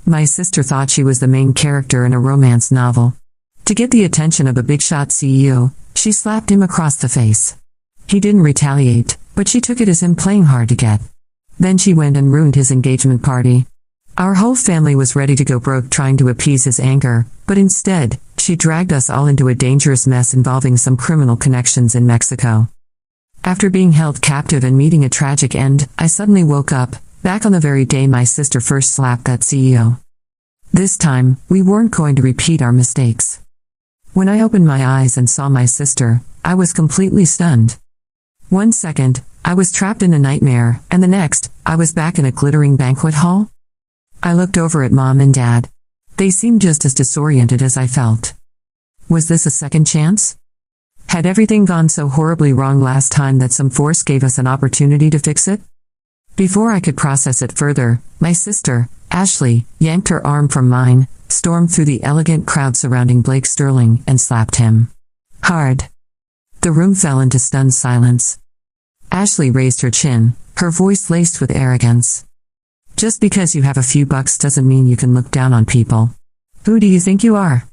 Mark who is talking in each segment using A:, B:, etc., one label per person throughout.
A: My sister thought she was the main character in a romance novel. To get the attention of the bigshot CEO, she slapped him across the face. He didn't retaliate, but she took it as him playing hard to get. Then she went and ruined his engagement party. Our whole family was ready to go broke trying to appease his anger, but instead, she dragged us all into a dangerous mess involving some criminal connections in Mexico. After being held captive and meeting a tragic end, I suddenly woke up, back on the very day my sister first slapped that CEO. This time, we weren't going to repeat our mistakes. When I opened my eyes and saw my sister, I was completely stunned. 1 second, I was trapped in a nightmare, and the next, I was back in a glittering banquet hall. I looked over at Mom and Dad. They seemed just as disoriented as I felt. Was this a second chance? Had everything gone so horribly wrong last time that some force gave us an opportunity to fix it? Before I could process it further, my sister, Ashley, yanked her arm from mine, stormed through the elegant crowd surrounding Blake Sterling, and slapped him. Hard. The room fell into stunned silence. Ashley raised her chin, her voice laced with arrogance. Just because you have a few bucks doesn't mean you can look down on people. Who do you think you are?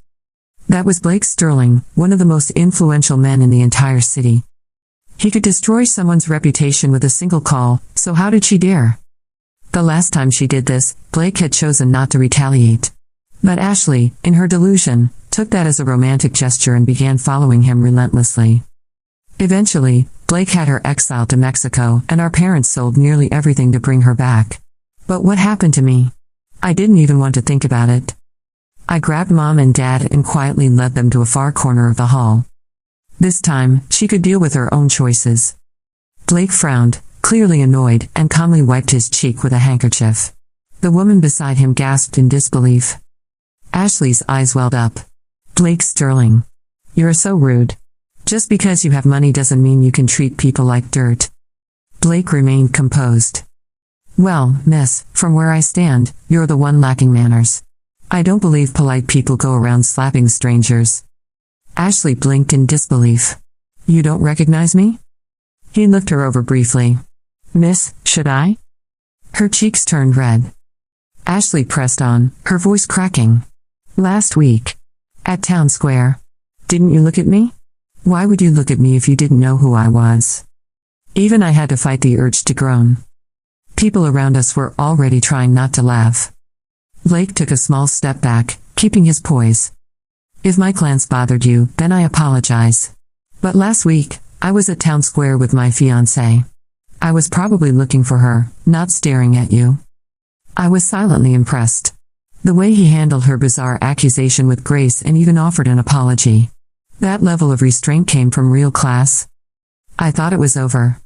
A: That was Blake Sterling, one of the most influential men in the entire city. He could destroy someone's reputation with a single call, so how did she dare? The last time she did this, Blake had chosen not to retaliate. But Ashley, in her delusion, took that as a romantic gesture and began following him relentlessly. Eventually, Blake had her exiled to Mexico, and our parents sold nearly everything to bring her back. But what happened to me? I didn't even want to think about it. I grabbed Mom and Dad and quietly led them to a far corner of the hall. This time, she could deal with her own choices. Blake frowned, clearly annoyed, and calmly wiped his cheek with a handkerchief. The woman beside him gasped in disbelief. Ashley's eyes welled up. Blake Sterling. You're so rude. Just because you have money doesn't mean you can treat people like dirt. Blake remained composed. Well, miss, from where I stand, you're the one lacking manners. I don't believe polite people go around slapping strangers. Ashley blinked in disbelief. You don't recognize me? He looked her over briefly. Miss, should I? Her cheeks turned red. Ashley pressed on, her voice cracking. Last week. At Town Square. Didn't you look at me? Why would you look at me if you didn't know who I was? Even I had to fight the urge to groan. People around us were already trying not to laugh. Blake took a small step back, keeping his poise. If my glance bothered you, then I apologize. But last week, I was at Town Square with my fiancé. I was probably looking for her, not staring at you. I was silently impressed. The way he handled her bizarre accusation with grace and even offered an apology. That level of restraint came from real class. I thought it was over.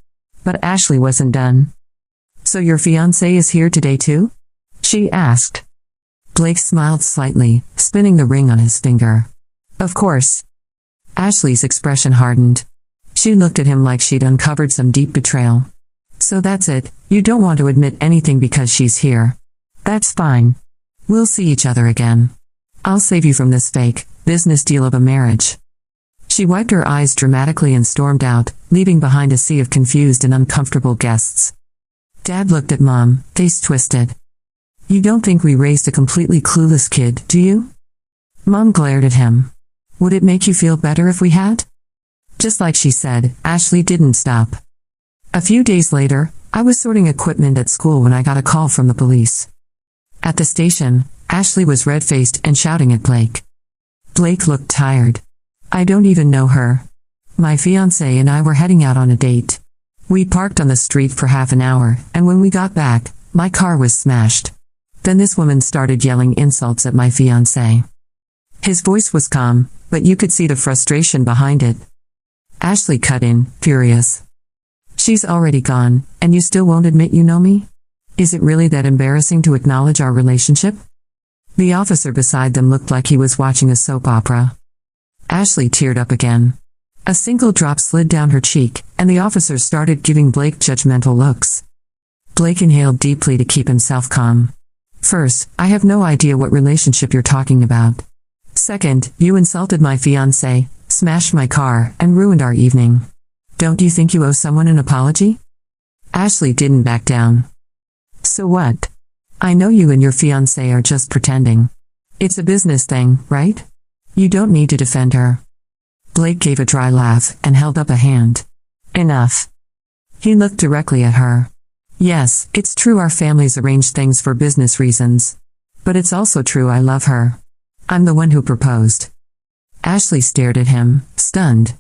A: But Ashley wasn't done. So your fiancé is here today too? She asked. Blake smiled slightly, spinning the ring on his finger. Of course. Ashley's expression hardened. She looked at him like she'd uncovered some deep betrayal. So that's it, you don't want to admit anything because she's here. That's fine. We'll see each other again. I'll save you from this fake business deal of a marriage. She wiped her eyes dramatically and stormed out, leaving behind a sea of confused and uncomfortable guests. Dad looked at Mom, face twisted. You don't think we raised a completely clueless kid, do you? Mom glared at him. Would it make you feel better if we had? Just like she said, Ashley didn't stop. A few days later, I was sorting equipment at school when I got a call from the police. At the station, Ashley was red-faced and shouting at Blake. Blake looked tired. I don't even know her. My fiancé and I were heading out on a date. We parked on the street for half an hour, and when we got back, my car was smashed. Then this woman started yelling insults at my fiancé. His voice was calm, but you could see the frustration behind it. Ashley cut in, furious. She's already gone, and you still won't admit you know me? Is it really that embarrassing to acknowledge our relationship? The officer beside them looked like he was watching a soap opera. Ashley teared up again. A single drop slid down her cheek, and the officer started giving Blake judgmental looks. Blake inhaled deeply to keep himself calm. First, I have no idea what relationship you're talking about. Second, you insulted my fiancé, smashed my car, and ruined our evening. Don't you think you owe someone an apology? Ashley didn't back down. So what? I know you and your fiancé are just pretending. It's a business thing, right? You don't need to defend her. Blake gave a dry laugh and held up a hand. Enough. He looked directly at her. Yes, it's true our families arrange things for business reasons. But it's also true I love her. I'm the one who proposed. Ashley stared at him, stunned.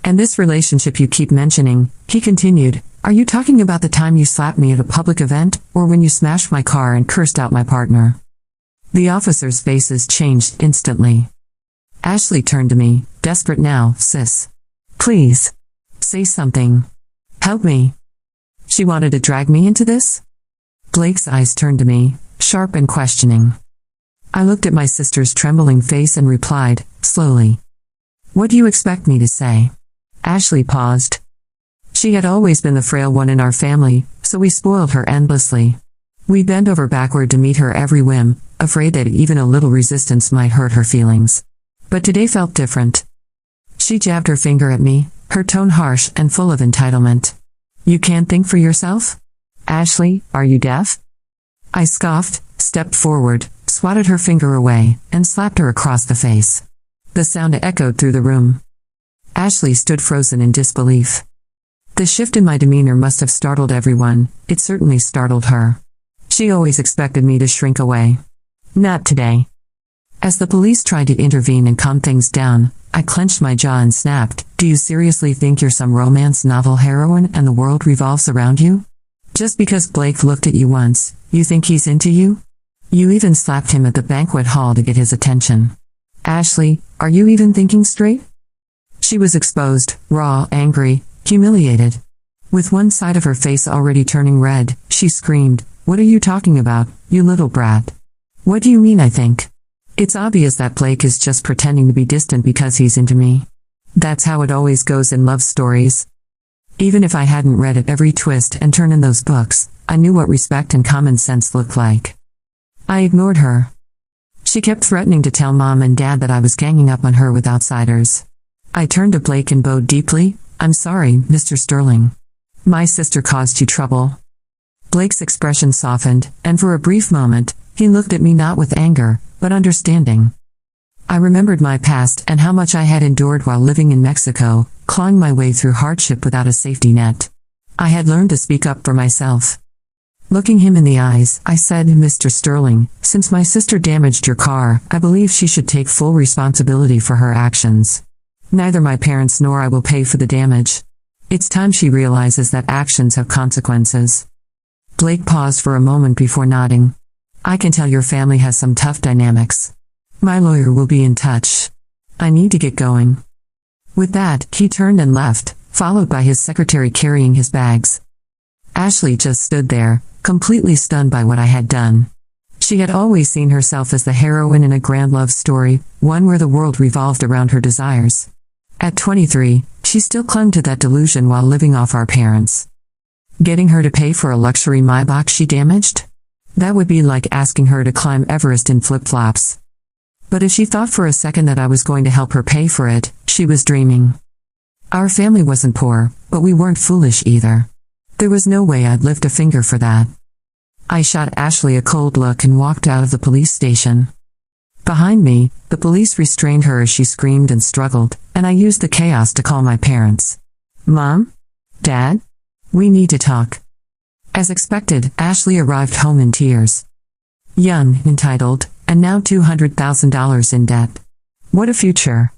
A: And this relationship you keep mentioning, he continued, are you talking about the time you slapped me at a public event, or when you smashed my car and cursed out my partner? The officers' faces changed instantly. Ashley turned to me, desperate now, sis. Please. Say something. Help me. She wanted to drag me into this? Blake's eyes turned to me, sharp and questioning. I looked at my sister's trembling face and replied, slowly. What do you expect me to say? Ashley paused. She had always been the frail one in our family, so we spoiled her endlessly. We bent over backward to meet her every whim, afraid that even a little resistance might hurt her feelings. But today felt different. She jabbed her finger at me, her tone harsh and full of entitlement. You can't think for yourself? Ashley, are you deaf? I scoffed, stepped forward, swatted her finger away, and slapped her across the face. The sound echoed through the room. Ashley stood frozen in disbelief. The shift in my demeanor must have startled everyone. It certainly startled her. She always expected me to shrink away. Not today. As the police tried to intervene and calm things down, I clenched my jaw and snapped, do you seriously think you're some romance novel heroine and the world revolves around you? Just because Blake looked at you once, you think he's into you? You even slapped him at the banquet hall to get his attention. Ashley, are you even thinking straight? She was exposed, raw, angry, humiliated. With one side of her face already turning red, she screamed, what are you talking about, you little brat? What do you mean I think? It's obvious that Blake is just pretending to be distant because he's into me. That's how it always goes in love stories. Even if I hadn't read at every twist and turn in those books, I knew what respect and common sense looked like. I ignored her. She kept threatening to tell Mom and Dad that I was ganging up on her with outsiders. I turned to Blake and bowed deeply. I'm sorry, Mr. Sterling. My sister caused you trouble. Blake's expression softened, and for a brief moment, he looked at me not with anger, but understanding. I remembered my past and how much I had endured while living in Mexico, clawing my way through hardship without a safety net. I had learned to speak up for myself. Looking him in the eyes, I said, Mr. Sterling, since my sister damaged your car, I believe she should take full responsibility for her actions. Neither my parents nor I will pay for the damage. It's time she realizes that actions have consequences. Blake paused for a moment before nodding. I can tell your family has some tough dynamics. My lawyer will be in touch. I need to get going. With that, he turned and left, followed by his secretary carrying his bags. Ashley just stood there, completely stunned by what I had done. She had always seen herself as the heroine in a grand love story, one where the world revolved around her desires. At 23, she still clung to that delusion while living off our parents. Getting her to pay for a luxury Maybach she damaged? That would be like asking her to climb Everest in flip-flops. But if she thought for a second that I was going to help her pay for it, she was dreaming. Our family wasn't poor, but we weren't foolish either. There was no way I'd lift a finger for that. I shot Ashley a cold look and walked out of the police station. Behind me, the police restrained her as she screamed and struggled, and I used the chaos to call my parents. Mom? Dad? We need to talk. As expected, Ashley arrived home in tears. Young, entitled, and now $200,000 in debt. What a future.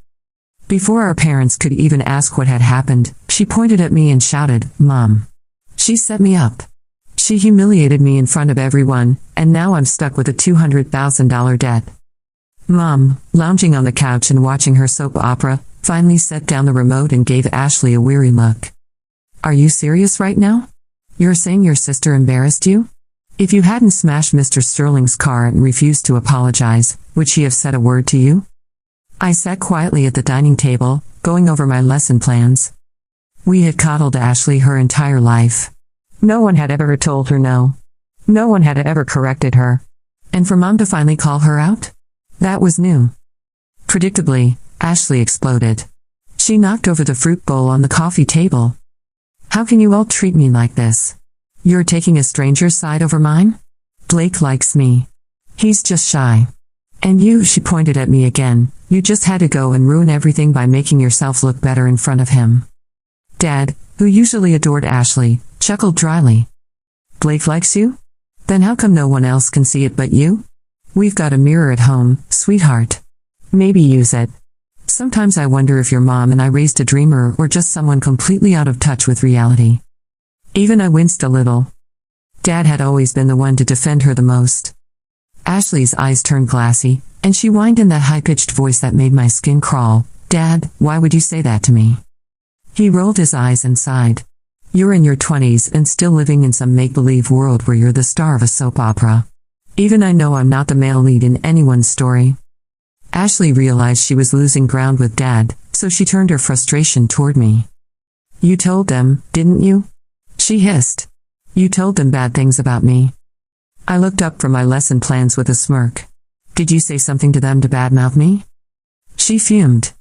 A: Before our parents could even ask what had happened, she pointed at me and shouted, Mom. She set me up. She humiliated me in front of everyone, and now I'm stuck with a $200,000 debt. Mom, lounging on the couch and watching her soap opera, finally set down the remote and gave Ashley a weary look. Are you serious right now? You're saying your sister embarrassed you? If you hadn't smashed Mr. Sterling's car and refused to apologize, would she have said a word to you? I sat quietly at the dining table, going over my lesson plans. We had coddled Ashley her entire life. No one had ever told her no. No one had ever corrected her. And for Mom to finally call her out? That was new. Predictably, Ashley exploded. She knocked over the fruit bowl on the coffee table. How can you all treat me like this? You're taking a stranger's side over mine? Blake likes me. He's just shy. And you, she pointed at me again, you just had to go and ruin everything by making yourself look better in front of him. Dad, who usually adored Ashley, chuckled dryly. Blake likes you? Then how come no one else can see it but you? We've got a mirror at home, sweetheart. Maybe use it. Sometimes I wonder if your mom and I raised a dreamer or just someone completely out of touch with reality. Even I winced a little. Dad had always been the one to defend her the most. Ashley's eyes turned glassy, and she whined in that high-pitched voice that made my skin crawl. Dad, why would you say that to me? He rolled his eyes and sighed. You're in your 20s and still living in some make-believe world where you're the star of a soap opera. Even I know I'm not the male lead in anyone's story. Ashley realized she was losing ground with Dad, so she turned her frustration toward me. You told them, didn't you? She hissed. You told them bad things about me. I looked up from my lesson plans with a smirk. Did you say something to them to badmouth me? She fumed.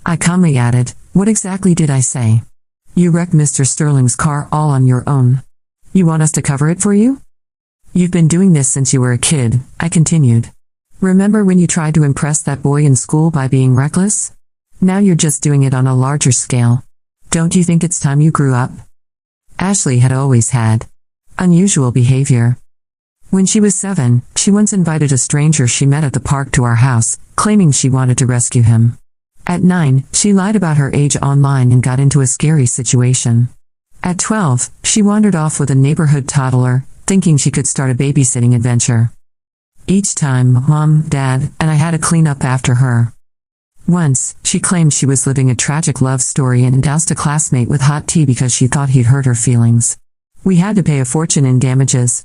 A: I calmly added, what exactly did I say? You wrecked Mr. Sterling's car all on your own. You want us to cover it for you? You've been doing this since you were a kid, I continued. Remember when you tried to impress that boy in school by being reckless? Now you're just doing it on a larger scale. Don't you think it's time you grew up? Ashley had always had unusual behavior. When she was 7, she once invited a stranger she met at the park to our house, claiming she wanted to rescue him. At 9, she lied about her age online and got into a scary situation. At 12, she wandered off with a neighborhood toddler, thinking she could start a babysitting adventure. Each time, Mom, Dad, and I had to clean up after her. Once, she claimed she was living a tragic love story and doused a classmate with hot tea because she thought he'd hurt her feelings. We had to pay a fortune in damages.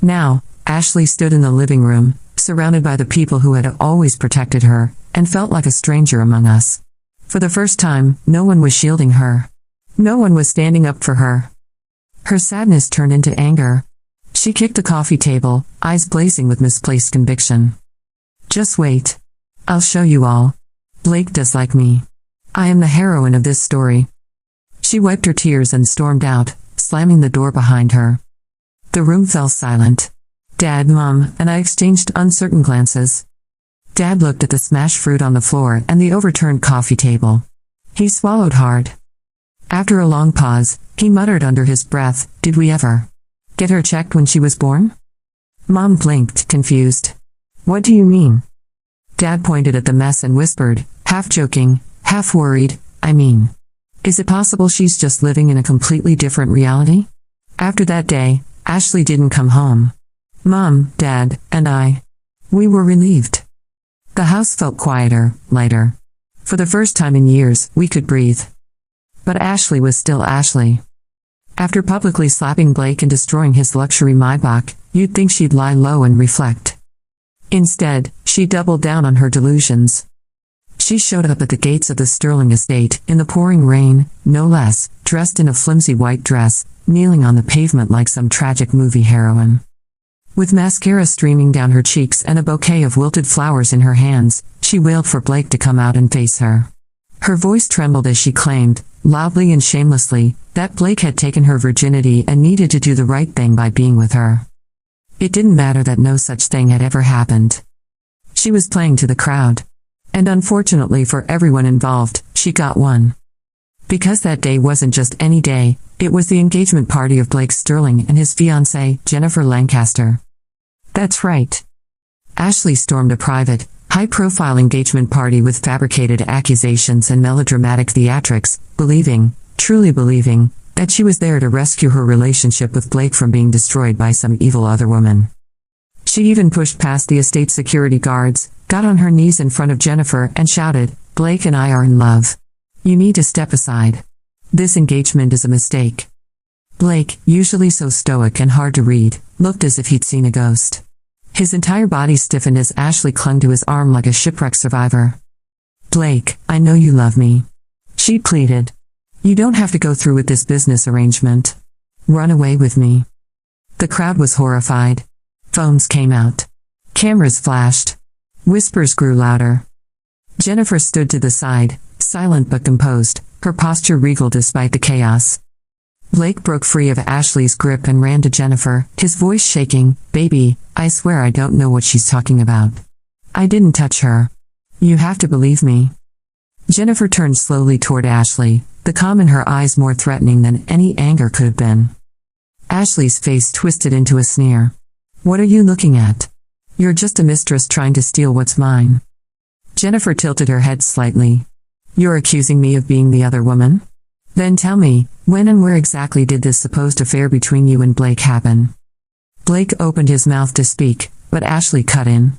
A: Now, Ashley stood in the living room, surrounded by the people who had always protected her, and felt like a stranger among us. For the first time, no one was shielding her. No one was standing up for her. Her sadness turned into anger. She kicked the coffee table, eyes blazing with misplaced conviction. Just wait. I'll show you all. Blake does like me. I am the heroine of this story. She wiped her tears and stormed out, slamming the door behind her. The room fell silent. Dad, Mom, and I exchanged uncertain glances. Dad looked at the smashed fruit on the floor and the overturned coffee table. He swallowed hard. After a long pause, he muttered under his breath, did we ever get her checked when she was born? Mom blinked, confused. What do you mean? Dad pointed at the mess and whispered, half joking, half worried, I mean, is it possible she's just living in a completely different reality? After that day, Ashley didn't come home. Mom, Dad, and we were relieved. The house felt quieter, lighter. For the first time in years, we could breathe. But Ashley was still Ashley. After publicly slapping Blake and destroying his luxury Maybach, you'd think she'd lie low and reflect. Instead, she doubled down on her delusions. She showed up at the gates of the Sterling estate, in the pouring rain, no less, dressed in a flimsy white dress, kneeling on the pavement like some tragic movie heroine. With mascara streaming down her cheeks and a bouquet of wilted flowers in her hands, she wailed for Blake to come out and face her. Her voice trembled as she claimed, loudly and shamelessly, that Blake had taken her virginity and needed to do the right thing by being with her. It didn't matter that no such thing had ever happened. She was playing to the crowd. And unfortunately for everyone involved, she got one. Because that day wasn't just any day, it was the engagement party of Blake Sterling and his fiancée, Jennifer Lancaster. That's right. Ashley stormed a private, high-profile engagement party with fabricated accusations and melodramatic theatrics, believing, truly believing, that she was there to rescue her relationship with Blake from being destroyed by some evil other woman. She even pushed past the estate security guards, got on her knees in front of Jennifer and shouted, Blake and I are in love. You need to step aside. This engagement is a mistake. Blake, usually so stoic and hard to read, looked as if he'd seen a ghost. His entire body stiffened as Ashley clung to his arm like a shipwreck survivor. Blake, I know you love me. She pleaded. You don't have to go through with this business arrangement. Run away with me. The crowd was horrified. Phones came out. Cameras flashed. Whispers grew louder. Jennifer stood to the side, silent but composed, her posture regal despite the chaos. Blake broke free of Ashley's grip and ran to Jennifer, his voice shaking. "Baby, I swear I don't know what she's talking about. I didn't touch her. You have to believe me." Jennifer turned slowly toward Ashley, the calm in her eyes more threatening than any anger could have been. Ashley's face twisted into a sneer. "What are you looking at? You're just a mistress trying to steal what's mine." Jennifer tilted her head slightly. "You're accusing me of being the other woman? Then tell me, when and where exactly did this supposed affair between you and Blake happen?" Blake opened his mouth to speak, but Ashley cut in.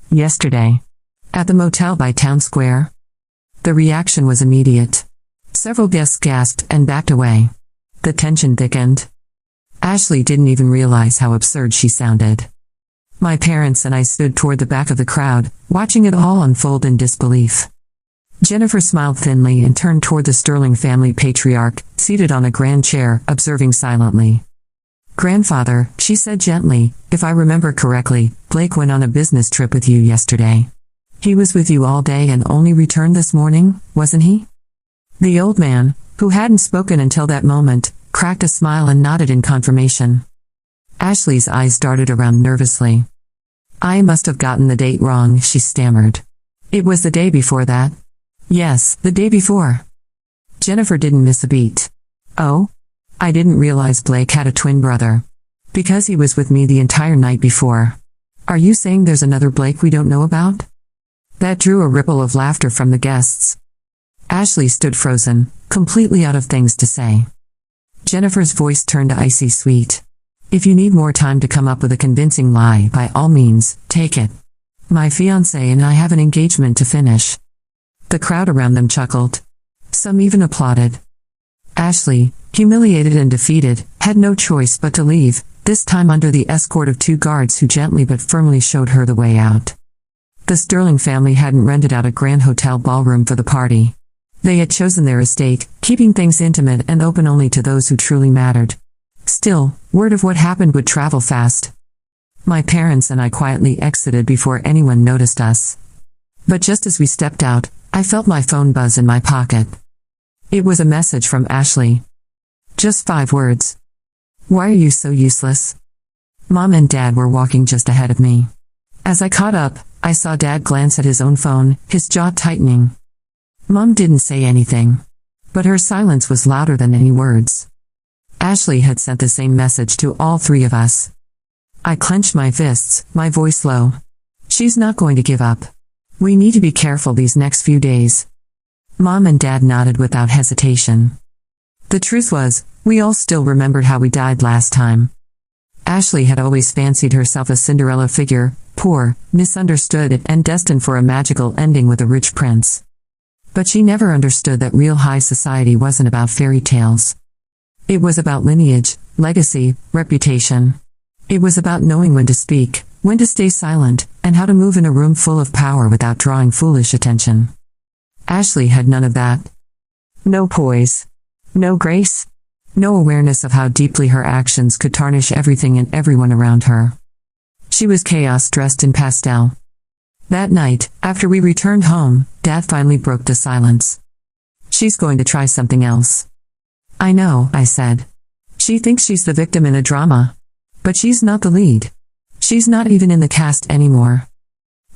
A: "Yesterday. At the motel by Town Square." The reaction was immediate. Several guests gasped and backed away. The tension thickened. Ashley didn't even realize how absurd she sounded. My parents and I stood toward the back of the crowd, watching it all unfold in disbelief. Jennifer smiled thinly and turned toward the Sterling family patriarch, seated on a grand chair, observing silently. "Grandfather," she said gently, "if I remember correctly, Blake went on a business trip with you yesterday. He was with you all day and only returned this morning, wasn't he?" The old man, who hadn't spoken until that moment, cracked a smile and nodded in confirmation. Ashley's eyes darted around nervously. "I must have gotten the date wrong," she stammered. "It was the day before that." "Yes, the day before." Jennifer didn't miss a beat. "Oh? I didn't realize Blake had a twin brother. Because he was with me the entire night before. Are you saying there's another Blake we don't know about?" That drew a ripple of laughter from the guests. Ashley stood frozen, completely out of things to say. Jennifer's voice turned icy sweet. "If you need more time to come up with a convincing lie, by all means, take it. My fiancé and I have an engagement to finish." The crowd around them chuckled. Some even applauded. Ashley, humiliated and defeated, had no choice but to leave, this time under the escort of 2 guards who gently but firmly showed her the way out. The Sterling family hadn't rented out a grand hotel ballroom for the party. They had chosen their estate, keeping things intimate and open only to those who truly mattered. Still, word of what happened would travel fast. My parents and I quietly exited before anyone noticed us. But just as we stepped out, I felt my phone buzz in my pocket. It was a message from Ashley. Just 5 words. "Why are you so useless?" Mom and Dad were walking just ahead of me. As I caught up, I saw Dad glance at his own phone, his jaw tightening. Mom didn't say anything. But her silence was louder than any words. Ashley had sent the same message to all 3 of us. I clenched my fists, my voice low. "She's not going to give up. We need to be careful these next few days." Mom and Dad nodded without hesitation. The truth was, we all still remembered how we died last time. Ashley had always fancied herself a Cinderella figure, poor, misunderstood, and destined for a magical ending with a rich prince. But she never understood that real high society wasn't about fairy tales. It was about lineage, legacy, reputation. It was about knowing when to speak, when to stay silent, and how to move in a room full of power without drawing foolish attention. Ashley had none of that. No poise. No grace. No awareness of how deeply her actions could tarnish everything and everyone around her. She was chaos dressed in pastel. That night, after we returned home, Dad finally broke the silence. "She's going to try something else." "I know," I said. "She thinks she's the victim in a drama. But she's not the lead. She's not even in the cast anymore.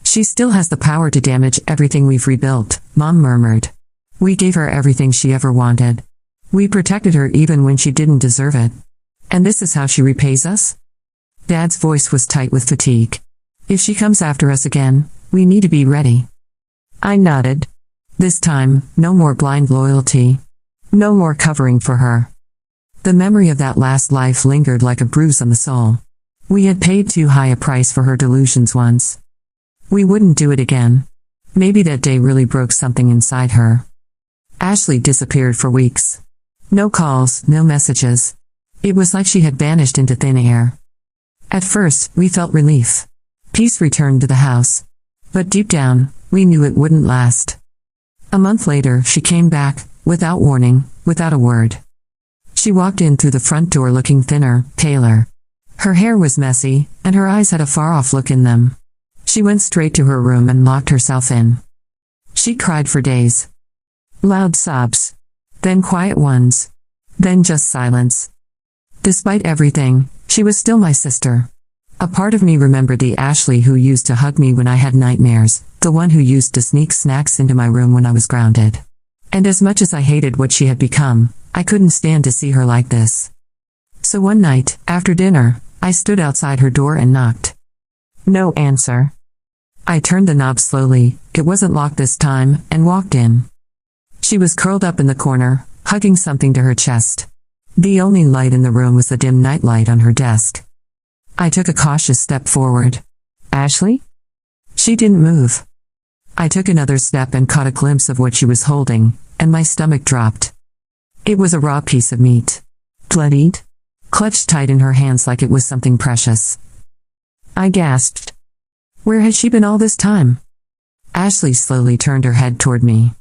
A: She still has the power to damage everything we've rebuilt," Mom murmured. "We gave her everything she ever wanted. We protected her even when she didn't deserve it. And this is how she repays us?" Dad's voice was tight with fatigue. "If she comes after us again, we need to be ready." I nodded. This time, no more blind loyalty. No more covering for her. The memory of that last life lingered like a bruise on the soul. We had paid too high a price for her delusions once. We wouldn't do it again. Maybe that day really broke something inside her. Ashley disappeared for weeks. No calls, no messages. It was like she had vanished into thin air. At first, we felt relief. Peace returned to the house. But deep down, we knew it wouldn't last. A month later, she came back, without warning, without a word. She walked in through the front door looking thinner, paler. Her hair was messy, and her eyes had a far-off look in them. She went straight to her room and locked herself in. She cried for days. Loud sobs. Then quiet ones. Then just silence. Despite everything, she was still my sister. A part of me remembered the Ashley who used to hug me when I had nightmares, the one who used to sneak snacks into my room when I was grounded. And as much as I hated what she had become, I couldn't stand to see her like this. So one night, after dinner, I stood outside her door and knocked. No answer. I turned the knob slowly, it wasn't locked this time, and walked in. She was curled up in the corner, hugging something to her chest. The only light in the room was the dim nightlight on her desk. I took a cautious step forward. Ashley? She didn't move. I took another step and caught a glimpse of what she was holding, and my stomach dropped. It was a raw piece of meat. Bloodied? Clutched tight in her hands like it was something precious. I gasped. Where had she been all this time? Ashley slowly turned her head toward me.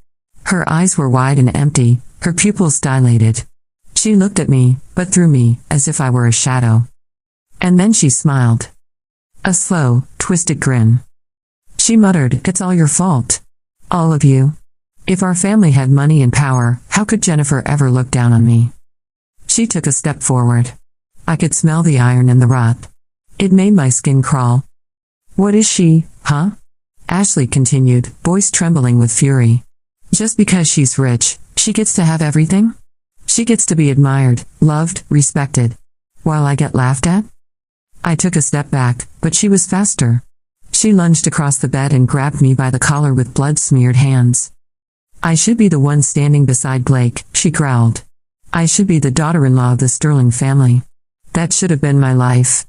A: Her eyes were wide and empty, her pupils dilated. She looked at me, but through me, as if I were a shadow. And then she smiled. A slow, twisted grin. She muttered, "It's all your fault. All of you. If our family had money and power, how could Jennifer ever look down on me?" She took a step forward. I could smell the iron and the rot. It made my skin crawl. What is she, huh? Ashley continued, voice trembling with fury. Just because she's rich, she gets to have everything? She gets to be admired, loved, respected. While I get laughed at? I took a step back, but she was faster. She lunged across the bed and grabbed me by the collar with blood-smeared hands. I should be the one standing beside Blake, she growled. I should be the daughter-in-law of the Sterling family. That should have been my life.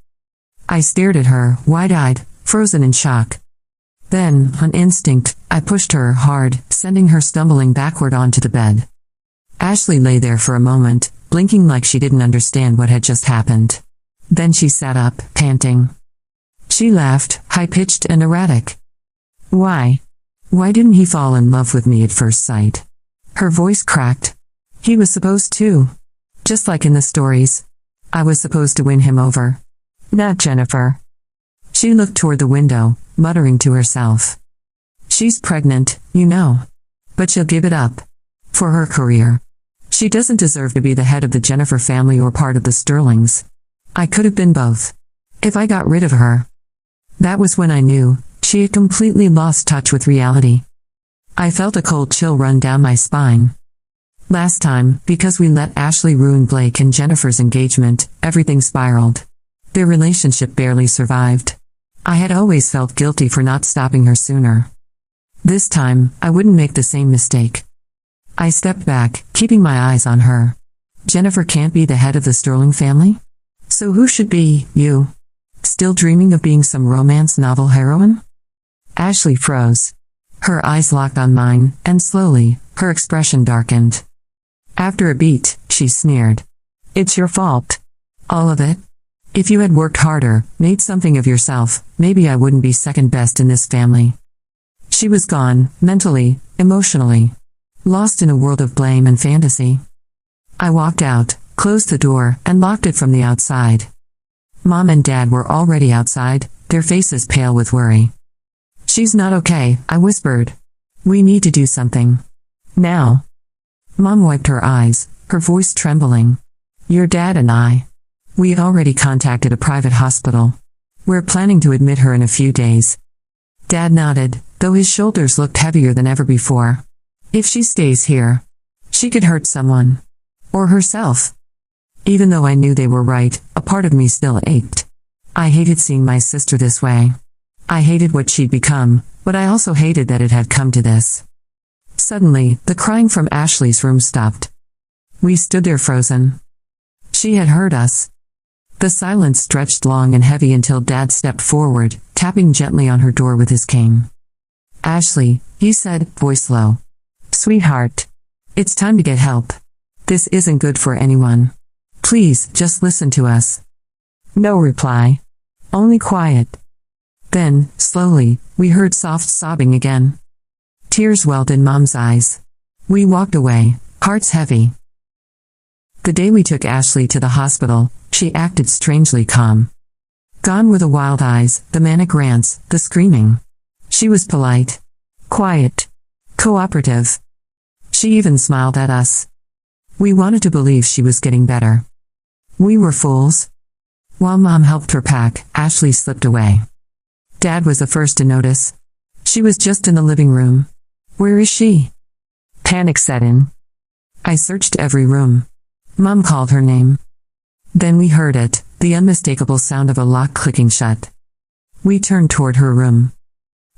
A: I stared at her, wide-eyed, frozen in shock. Then, on instinct, I pushed her hard, sending her stumbling backward onto the bed. Ashley lay there for a moment, blinking like she didn't understand what had just happened. Then she sat up, panting. She laughed, high-pitched and erratic. Why? Why didn't he fall in love with me at first sight? Her voice cracked. He was supposed to. Just like in the stories. I was supposed to win him over. Not Jennifer. She looked toward the window, muttering to herself. She's pregnant, you know. But she'll give it up. For her career. She doesn't deserve to be the head of the Jennifer family or part of the Sterlings. I could have been both. If I got rid of her. That was when I knew, she had completely lost touch with reality. I felt a cold chill run down my spine. Last time, because we let Ashley ruin Blake and Jennifer's engagement, everything spiraled. Their relationship barely survived. I had always felt guilty for not stopping her sooner. This time, I wouldn't make the same mistake. I stepped back, keeping my eyes on her. Jennifer can't be the head of the Sterling family? So who should be, you? Still dreaming of being some romance novel heroine? Ashley froze. Her eyes locked on mine, and slowly, her expression darkened. After a beat, she sneered. It's your fault. All of it? If you had worked harder, made something of yourself, maybe I wouldn't be second best in this family. She was gone, mentally, emotionally. Lost in a world of blame and fantasy. I walked out, closed the door, and locked it from the outside. Mom and Dad were already outside, their faces pale with worry. She's not okay, I whispered. We need to do something. Now. Mom wiped her eyes, her voice trembling. Your dad and I. We already contacted a private hospital. We're planning to admit her in a few days. Dad nodded, though his shoulders looked heavier than ever before. If she stays here, she could hurt someone. Or herself. Even though I knew they were right, a part of me still ached. I hated seeing my sister this way. I hated what she'd become, but I also hated that it had come to this. Suddenly, the crying from Ashley's room stopped. We stood there frozen. She had heard us. The silence stretched long and heavy until Dad stepped forward, tapping gently on her door with his cane. Ashley, he said, voice low. Sweetheart. It's time to get help. This isn't good for anyone. Please, just listen to us. No reply. Only quiet. Then, slowly, we heard soft sobbing again. Tears welled in Mom's eyes. We walked away, hearts heavy. The day we took Ashley to the hospital, she acted strangely calm. Gone were the wild eyes, the manic rants, the screaming. She was polite. Quiet. Cooperative. She even smiled at us. We wanted to believe she was getting better. We were fools. While Mom helped her pack, Ashley slipped away. Dad was the first to notice. She was just in the living room. Where is she? Panic set in. I searched every room. Mom called her name. Then we heard it, the unmistakable sound of a lock clicking shut. We turned toward her room.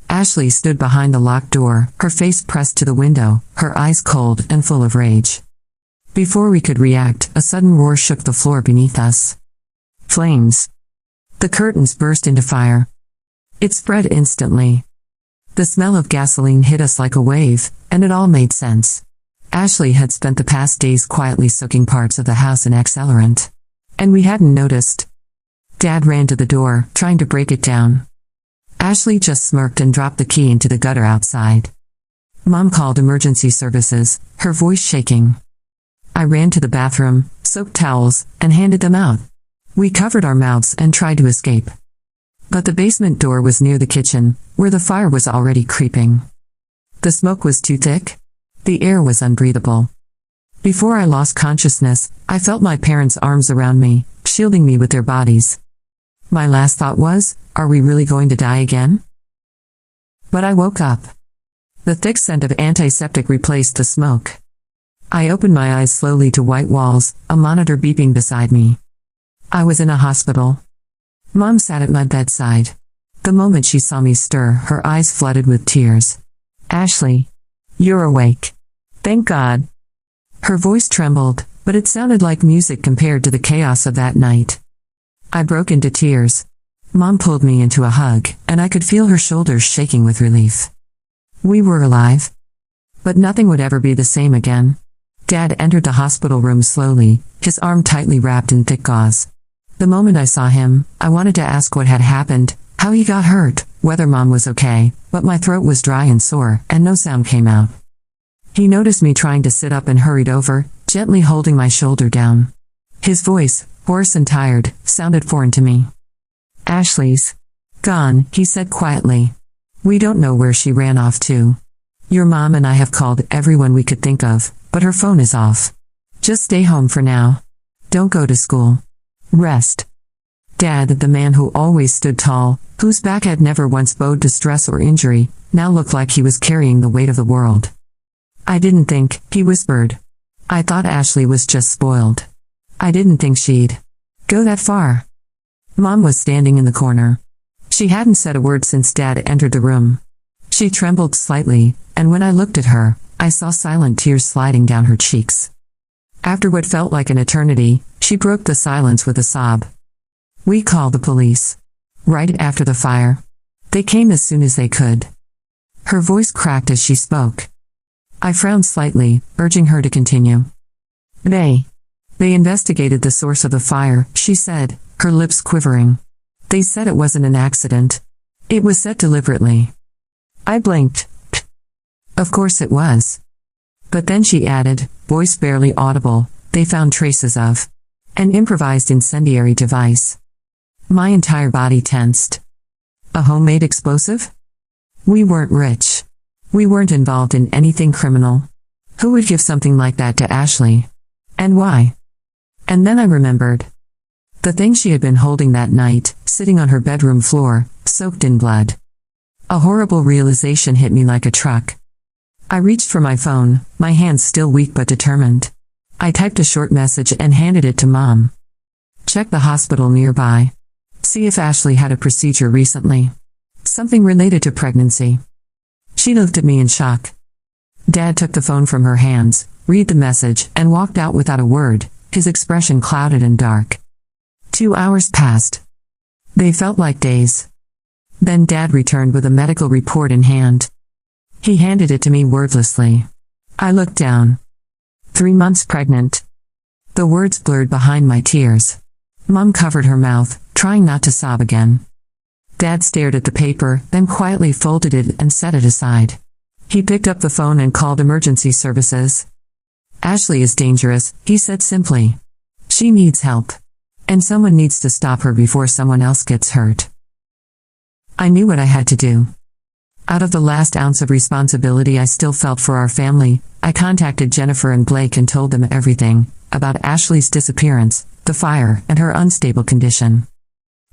A: Ashley stood behind the locked door, her face pressed to the window, her eyes cold and full of rage. Before we could react, a sudden roar shook the floor beneath us. Flames. The curtains burst into fire. It spread instantly. The smell of gasoline hit us like a wave, and it all made sense. Ashley had spent the past days quietly soaking parts of the house in accelerant. And we hadn't noticed. Dad ran to the door, trying to break it down. Ashley just smirked and dropped the key into the gutter outside. Mom called emergency services, her voice shaking. I ran to the bathroom, soaked towels, and handed them out. We covered our mouths and tried to escape. But the basement door was near the kitchen, where the fire was already creeping. The smoke was too thick. The air was unbreathable. Before I lost consciousness, I felt my parents' arms around me, shielding me with their bodies. My last thought was, are we really going to die again? But I woke up. The thick scent of antiseptic replaced the smoke. I opened my eyes slowly to white walls, a monitor beeping beside me. I was in a hospital. Mom sat at my bedside. The moment she saw me stir, her eyes flooded with tears. Ashley, you're awake. Thank God. Her voice trembled, but it sounded like music compared to the chaos of that night. I broke into tears. Mom pulled me into a hug, and I could feel her shoulders shaking with relief. We were alive. But nothing would ever be the same again. Dad entered the hospital room slowly, his arm tightly wrapped in thick gauze. The moment I saw him, I wanted to ask what had happened, how he got hurt, whether Mom was okay, but my throat was dry and sore, and no sound came out. He noticed me trying to sit up and hurried over, gently holding my shoulder down. His voice, hoarse and tired, sounded foreign to me. Ashley's gone, he said quietly. We don't know where she ran off to. Your mom and I have called everyone we could think of, but her phone is off. Just stay home for now. Don't go to school. Rest. Dad, the man who always stood tall, whose back had never once bowed to stress or injury, now looked like he was carrying the weight of the world. I didn't think, he whispered. I thought Ashley was just spoiled. I didn't think she'd go that far. Mom was standing in the corner. She hadn't said a word since Dad entered the room. She trembled slightly, and when I looked at her, I saw silent tears sliding down her cheeks. After what felt like an eternity, she broke the silence with a sob. We called the police. Right after the fire. They came as soon as they could. Her voice cracked as she spoke. I frowned slightly, urging her to continue. They investigated the source of the fire, she said, her lips quivering. They said it wasn't an accident. It was set deliberately. I blinked. Of course it was. But then she added, voice barely audible, they found traces of an improvised incendiary device. My entire body tensed. A homemade explosive? We weren't rich. We weren't involved in anything criminal. Who would give something like that to Ashley? And why? And then I remembered. The thing she had been holding that night, sitting on her bedroom floor, soaked in blood. A horrible realization hit me like a truck. I reached for my phone, my hands still weak but determined. I typed a short message and handed it to Mom. Check the hospital nearby. See if Ashley had a procedure recently. Something related to pregnancy. She looked at me in shock. Dad took the phone from her hands, read the message, and walked out without a word, his expression clouded and dark. 2 hours passed. They felt like days. Then Dad returned with a medical report in hand. He handed it to me wordlessly. I looked down. 3 months pregnant. The words blurred behind my tears. Mom covered her mouth, trying not to sob again. Dad stared at the paper, then quietly folded it and set it aside. He picked up the phone and called emergency services. Ashley is dangerous, he said simply. She needs help. And someone needs to stop her before someone else gets hurt. I knew what I had to do. Out of the last ounce of responsibility I still felt for our family, I contacted Jennifer and Blake and told them everything about Ashley's disappearance, the fire, and her unstable condition.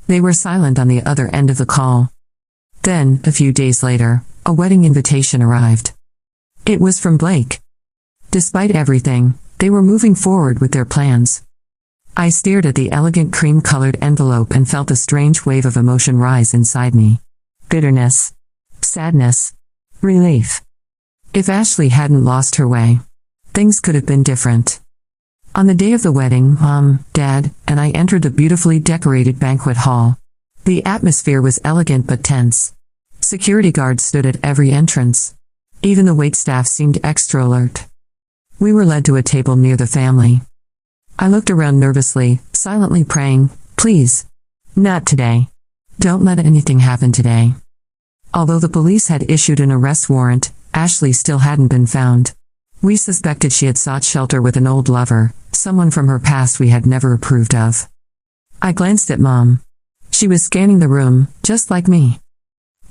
A: They were silent on the other end of the call. Then, a few days later, a wedding invitation arrived. It was from Blake. Despite everything, they were moving forward with their plans. I stared at the elegant cream-colored envelope and felt a strange wave of emotion rise inside me. Bitterness. Sadness. Relief. If Ashley hadn't lost her way, things could have been different. On the day of the wedding, Mom, Dad, and I entered the beautifully decorated banquet hall. The atmosphere was elegant but tense. Security guards stood at every entrance. Even the waitstaff seemed extra alert. We were led to a table near the family. I looked around nervously, silently praying, "Please, not today. Don't let anything happen today." Although the police had issued an arrest warrant, Ashley still hadn't been found. We suspected she had sought shelter with an old lover, someone from her past we had never approved of. I glanced at Mom. She was scanning the room, just like me.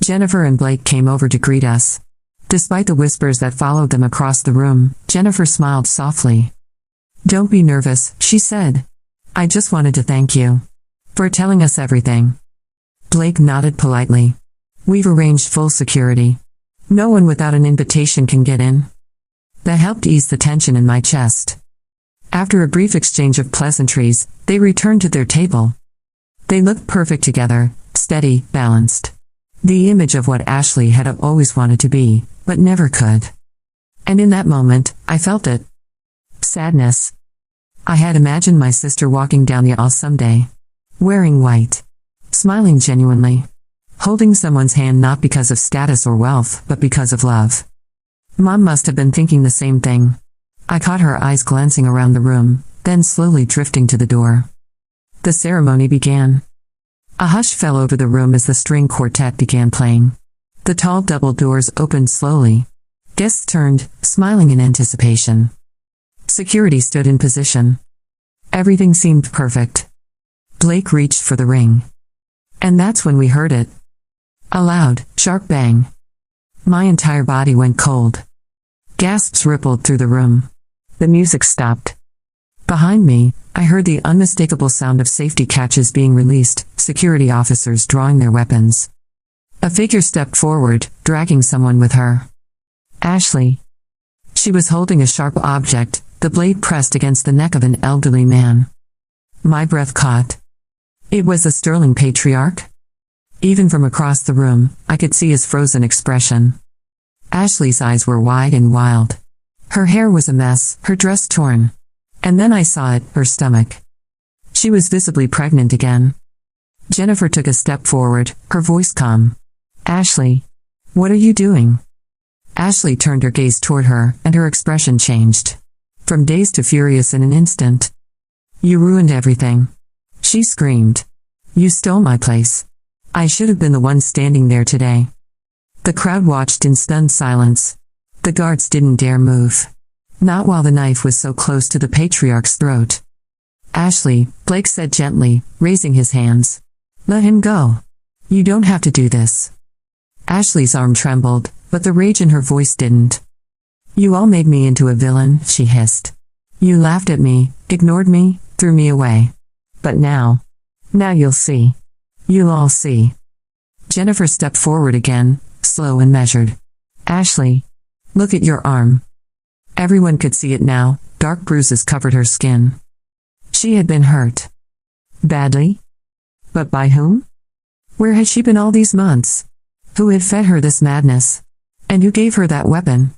A: Jennifer and Blake came over to greet us. Despite the whispers that followed them across the room, Jennifer smiled softly. "Don't be nervous," she said. "I just wanted to thank you for telling us everything." Blake nodded politely. "We've arranged full security. No one without an invitation can get in." That helped ease the tension in my chest. After a brief exchange of pleasantries, they returned to their table. They looked perfect together, steady, balanced. The image of what Ashley had always wanted to be, but never could. And in that moment, I felt it. Sadness. I had imagined my sister walking down the aisle someday, wearing white, smiling genuinely, holding someone's hand not because of status or wealth, but because of love. Mom must have been thinking the same thing. I caught her eyes glancing around the room, then slowly drifting to the door. The ceremony began. A hush fell over the room as the string quartet began playing. The tall double doors opened slowly. Guests turned, smiling in anticipation. Security stood in position. Everything seemed perfect. Blake reached for the ring. And that's when we heard it. A loud, sharp bang. My entire body went cold. Gasps rippled through the room. The music stopped. Behind me, I heard the unmistakable sound of safety catches being released, security officers drawing their weapons. A figure stepped forward, dragging someone with her. Ashley. She was holding a sharp object, the blade pressed against the neck of an elderly man. My breath caught. It was the sterling patriarch. Even from across the room, I could see his frozen expression. Ashley's eyes were wide and wild. Her hair was a mess, her dress torn. And then I saw it, her stomach. She was visibly pregnant again. Jennifer took a step forward, her voice calm. "Ashley, what are you doing?" Ashley turned her gaze toward her, and her expression changed. From dazed to furious in an instant. "You ruined everything," she screamed. "You stole my place. I should have been the one standing there today." The crowd watched in stunned silence. The guards didn't dare move. Not while the knife was so close to the patriarch's throat. "Ashley," Blake said gently, raising his hands. "Let him go. You don't have to do this." Ashley's arm trembled, but the rage in her voice didn't. "You all made me into a villain," she hissed. "You laughed at me, ignored me, threw me away. But now you'll see. You'll all see." Jennifer stepped forward again, slow and measured. "Ashley, look at your arm." Everyone could see it now, dark bruises covered her skin. She had been hurt. Badly? But by whom? Where had she been all these months? Who had fed her this madness? And who gave her that weapon?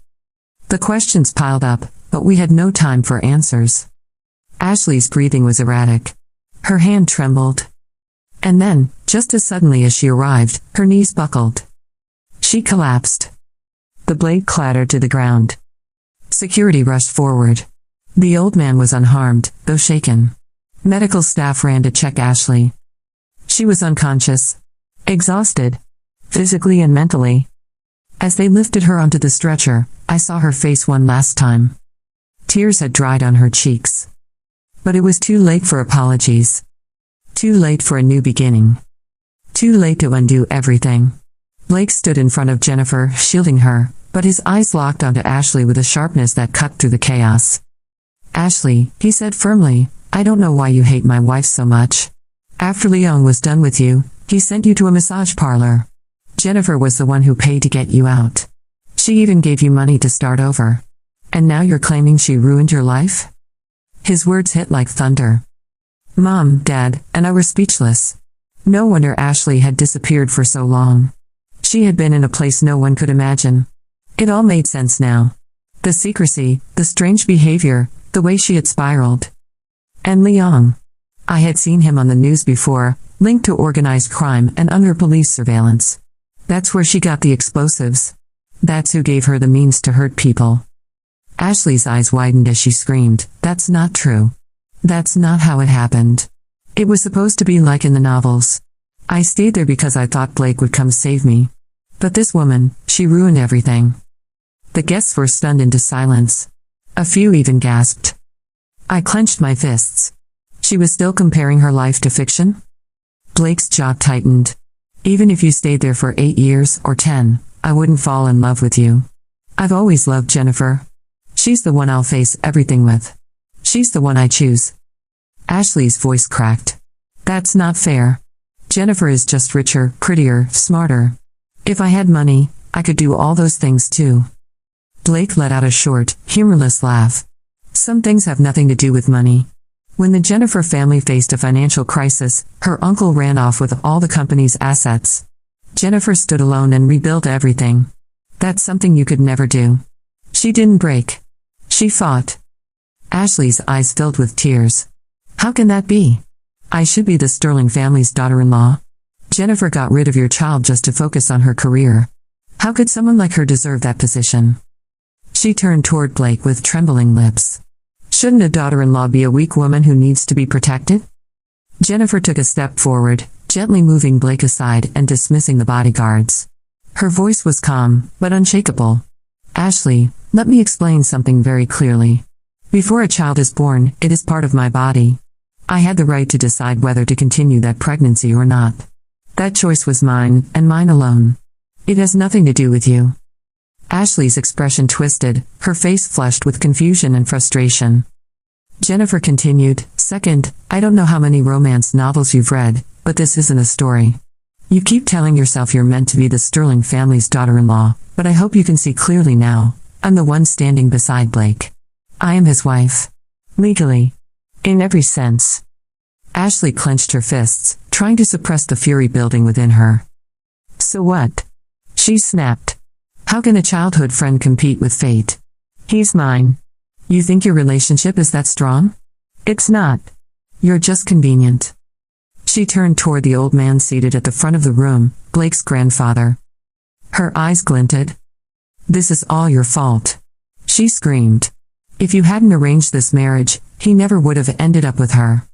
A: The questions piled up, but we had no time for answers. Ashley's breathing was erratic. Her hand trembled. And then, just as suddenly as she arrived, her knees buckled. She collapsed. The blade clattered to the ground. Security rushed forward. The old man was unharmed, though shaken. Medical staff ran to check Ashley. She was unconscious. Exhausted. Physically and mentally. As they lifted her onto the stretcher, I saw her face one last time. Tears had dried on her cheeks. But it was too late for apologies. Too late for a new beginning. Too late to undo everything. Blake stood in front of Jennifer, shielding her, but his eyes locked onto Ashley with a sharpness that cut through the chaos. "Ashley," he said firmly, "I don't know why you hate my wife so much. After Leon was done with you, he sent you to a massage parlor. Jennifer was the one who paid to get you out. She even gave you money to start over. And now you're claiming she ruined your life?" His words hit like thunder. Mom, Dad, and I were speechless. No wonder Ashley had disappeared for so long. She had been in a place no one could imagine. It all made sense now. The secrecy, the strange behavior, the way she had spiraled. And Leon. I had seen him on the news before, linked to organized crime and under police surveillance. That's where she got the explosives. That's who gave her the means to hurt people. Ashley's eyes widened as she screamed, "That's not true. That's not how it happened. It was supposed to be like in the novels. I stayed there because I thought Blake would come save me. But this woman, she ruined everything." The guests were stunned into silence. A few even gasped. I clenched my fists. She was still comparing her life to fiction? Blake's jaw tightened. "Even if you stayed there for 8 years or 10, I wouldn't fall in love with you. I've always loved Jennifer. She's the one I'll face everything with. She's the one I choose." Ashley's voice cracked. "That's not fair. Jennifer is just richer, prettier, smarter. If I had money, I could do all those things too." Blake let out a short, humorless laugh. "Some things have nothing to do with money. When the Jennifer family faced a financial crisis, her uncle ran off with all the company's assets. Jennifer stood alone and rebuilt everything. That's something you could never do. She didn't break. She fought." Ashley's eyes filled with tears. "How can that be? I should be the Sterling family's daughter-in-law. Jennifer got rid of your child just to focus on her career. How could someone like her deserve that position?" She turned toward Blake with trembling lips. "Shouldn't a daughter-in-law be a weak woman who needs to be protected?" Jennifer took a step forward, gently moving Blake aside and dismissing the bodyguards. Her voice was calm, but unshakable. "Ashley, let me explain something very clearly. Before a child is born, it is part of my body. I had the right to decide whether to continue that pregnancy or not. That choice was mine, and mine alone. It has nothing to do with you." Ashley's expression twisted, her face flushed with confusion and frustration. Jennifer continued, "Second, I don't know how many romance novels you've read, but this isn't a story. You keep telling yourself you're meant to be the Sterling family's daughter-in-law, but I hope you can see clearly now. I'm the one standing beside Blake. I am his wife. Legally. In every sense." Ashley clenched her fists, trying to suppress the fury building within her. "So what?" she snapped. "How can a childhood friend compete with fate? He's mine. You think your relationship is that strong? It's not. You're just convenient." She turned toward the old man seated at the front of the room, Blake's grandfather. Her eyes glinted. "This is all your fault," she screamed. "If you hadn't arranged this marriage, he never would have ended up with her."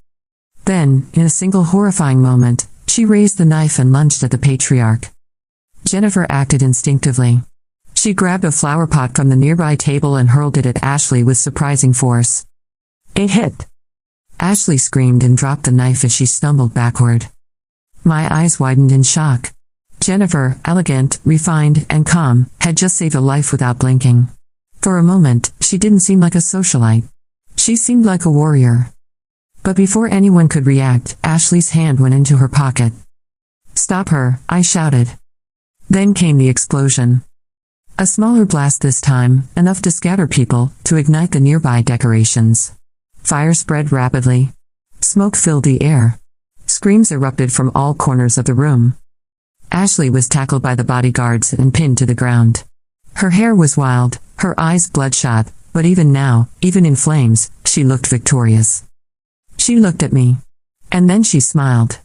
A: Then, in a single horrifying moment, she raised the knife and lunged at the patriarch. Jennifer acted instinctively. She grabbed a flower pot from the nearby table and hurled it at Ashley with surprising force. It hit. Ashley screamed and dropped the knife as she stumbled backward. My eyes widened in shock. Jennifer, elegant, refined, and calm, had just saved a life without blinking. For a moment, she didn't seem like a socialite. She seemed like a warrior. But before anyone could react, Ashley's hand went into her pocket. "Stop her," I shouted. Then came the explosion. A smaller blast this time, enough to scatter people, to ignite the nearby decorations. Fire spread rapidly. Smoke filled the air. Screams erupted from all corners of the room. Ashley was tackled by the bodyguards and pinned to the ground. Her hair was wild, her eyes bloodshot, but even now, even in flames, she looked victorious. She looked at me. And then she smiled.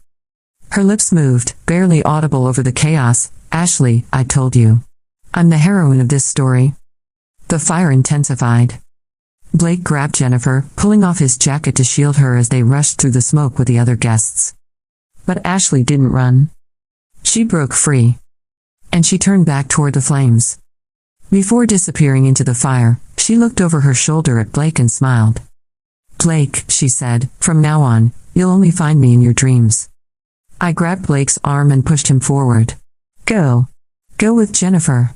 A: Her lips moved, barely audible over the chaos. "Ashley, I told you. I'm the heroine of this story." The fire intensified. Blake grabbed Jennifer, pulling off his jacket to shield her as they rushed through the smoke with the other guests. But Ashley didn't run. She broke free. And she turned back toward the flames. Before disappearing into the fire, she looked over her shoulder at Blake and smiled. "Blake," she said, "from now on, you'll only find me in your dreams." I grabbed Blake's arm and pushed him forward. "Go. Go with Jennifer.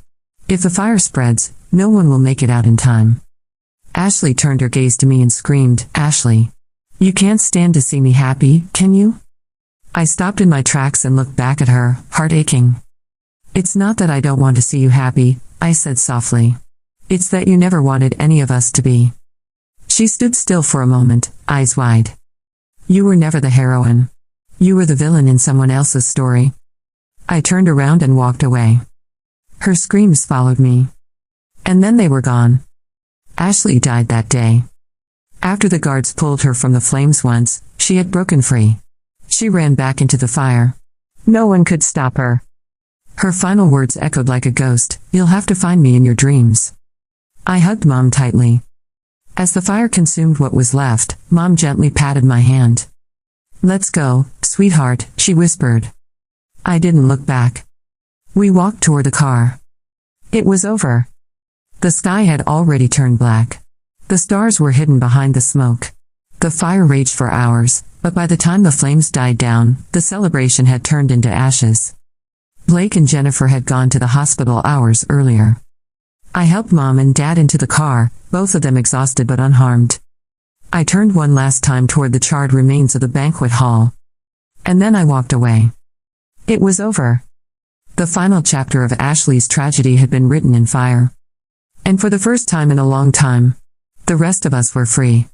A: If the fire spreads, no one will make it out in time. Ashley turned her gaze to me and screamed, Ashley. You can't stand to see me happy, can you? I stopped in my tracks and looked back at her, heart aching. It's not that I don't want to see you happy, I said softly. It's that you never wanted any of us to be. She stood still for a moment, eyes wide. You were never the heroine. You were the villain in someone else's story. I turned around and walked away. Her screams followed me. And then they were gone. Ashley died that day. After the guards pulled her from the flames once, she had broken free. She ran back into the fire. No one could stop her. Her final words echoed like a ghost, You'll have to find me in your dreams. I hugged Mom tightly. As the fire consumed what was left, Mom gently patted my hand. Let's go, sweetheart, she whispered. I didn't look back. We walked toward the car. It was over. The sky had already turned black. The stars were hidden behind the smoke. The fire raged for hours, but by the time the flames died down, the celebration had turned into ashes. Blake and Jennifer had gone to the hospital hours earlier. I helped Mom and Dad into the car, both of them exhausted but unharmed. I turned one last time toward the charred remains of the banquet hall. And then I walked away. It was over. The final chapter of Ashley's tragedy had been written in fire. And for the first time in a long time, the rest of us were free.